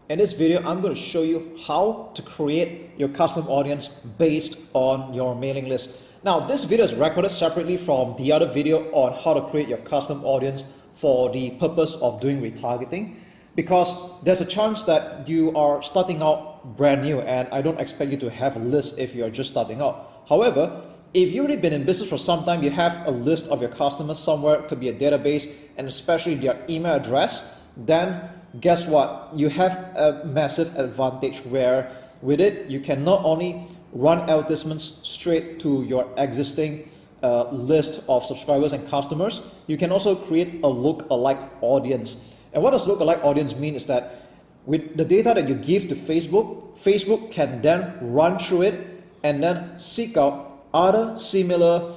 In this video, I'm going to show you how to create your custom audience based on your mailing list. Now, this video is recorded separately from the other video on how to create your custom audience for the purpose of doing retargeting, because there's a chance that you are starting out brand new and I don't expect you to have a list if you're just starting out. However, if you've already been in business for some time, you have a list of your customers somewhere, it could be a database, and especially their email address, then guess what? You have a massive advantage where with it, you can not only run advertisements straight to your existing list of subscribers and customers, you can also create a lookalike audience. And what does lookalike audience mean is that with the data that you give to Facebook, Facebook can then run through it and then seek out other similar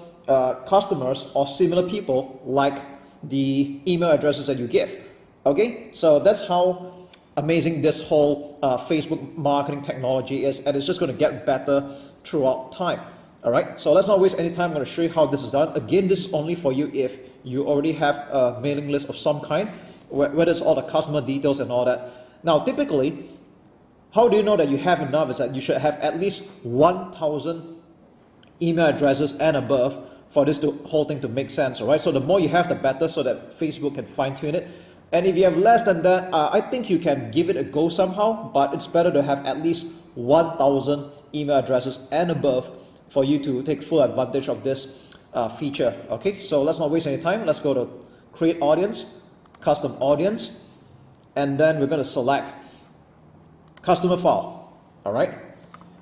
customers or similar people like the email addresses that you give. Okay, so that's how amazing this whole Facebook marketing technology is, and it's just going to get better throughout time. All right, so let's not waste any time. I'm going to show you how this is done. Again, this is only for you if you already have a mailing list of some kind, where there's all the customer details and all that. Now, typically, how do you know that you have enough? Is that you should have at least 1,000 email addresses and above for this whole thing to make sense. All right, so the more you have, the better, so that Facebook can fine-tune it. And if you have less than that, I think you can give it a go somehow, but it's better to have at least 1,000 email addresses and above for you to take full advantage of this feature. Okay, so let's not waste any time. Let's go to create audience, custom audience, and then we're going to select customer file. All right.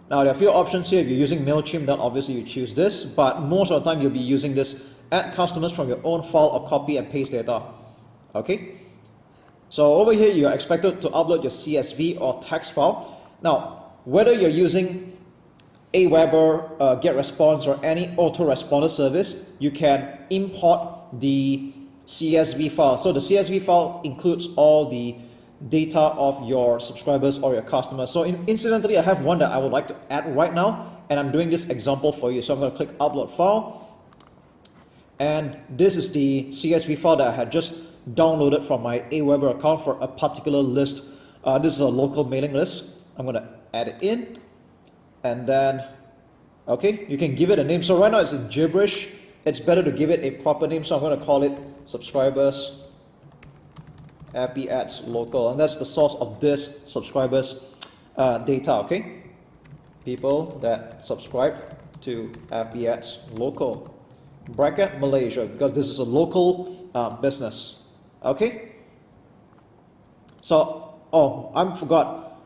Now there are a few options here. If you're using MailChimp, then obviously you choose this, but most of the time you'll be using this add customers from your own file or copy and paste data. Okay. So over here, you are expected to upload your CSV or text file. Now, whether you're using Aweber, GetResponse, or any autoresponder service, you can import the CSV file. So the CSV file includes all the data of your subscribers or your customers. So incidentally, I have one that I would like to add right now, and I'm doing this example for you. So I'm going to click Upload File, and this is the CSV file that I had just downloaded from my Aweber account for a particular list. This is a local mailing list. I'm going to add it in, and then okay, you can give it a name. So right now it's in gibberish. It's better to give it a proper name, so I'm going to call it subscribers Happy Ads Local, and that's the source of this subscribers data. Okay, people that subscribe to Happy Ads Local, bracket Malaysia, because this is a local business. Okay, so I forgot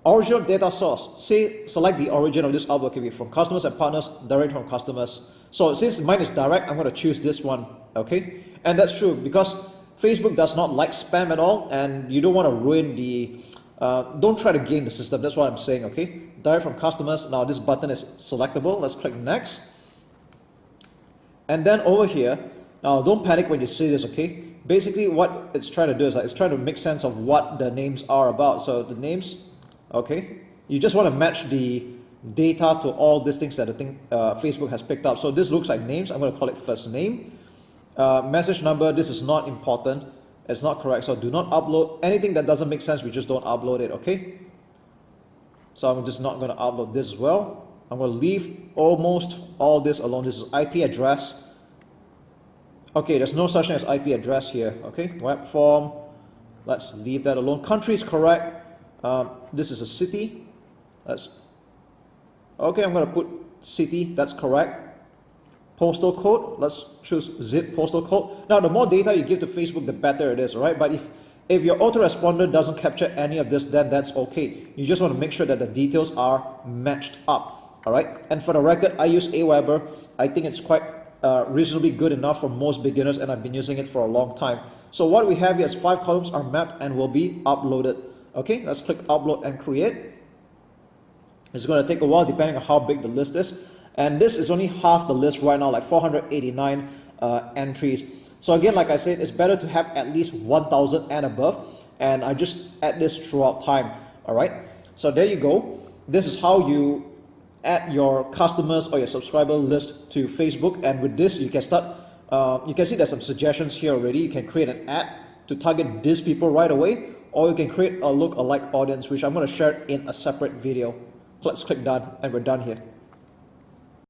original data source. Select the origin of this upload can be from customers and partners, direct from customers. So since mine is direct, I'm going to choose this one. Okay, and that's true because Facebook does not like spam at all, and you don't want to ruin the don't try to game the system. That's what I'm saying. Okay, direct from customers. Now this button is selectable. Let's click next, and then over here, now don't panic when you see this. Okay, basically what it's trying to do is it's trying to make sense of what the names are about. So the names, okay, you just want to match the data to all these things that the Facebook has picked up. So this looks like names. I'm going to call it first name. Message number, this is not important. It's not correct. So do not upload anything that doesn't make sense. We just don't upload it. Okay. So I'm just not going to upload this as well. I'm going to leave almost all this alone. This is IP address. Okay, there's no such thing as IP address here. Okay, web form, let's leave that alone. Country is correct. This is a city. Okay, I'm going to put city, that's correct. Postal code, let's choose zip postal code. Now, the more data you give to Facebook, the better it is, right? But if your autoresponder doesn't capture any of this, then that's okay. You just want to make sure that the details are matched up, all right? And for the record, I use Aweber. I think it's quite reasonably good enough for most beginners, and I've been using it for a long time. So what we have here is 5 columns are mapped and will be uploaded. Okay, let's click upload and create. It's going to take a while depending on how big the list is, and this is only half the list right now, like 489 entries. So again, like I said, it's better to have at least 1,000 and above, and I just add this throughout time. All right, so there you go. This is how you add your customers or your subscriber list to Facebook, and with this you can start you can see there's some suggestions here already. You can create an ad to target these people right away, or you can create a lookalike audience, which I'm going to share in a separate video. Let's click done, and we're done here.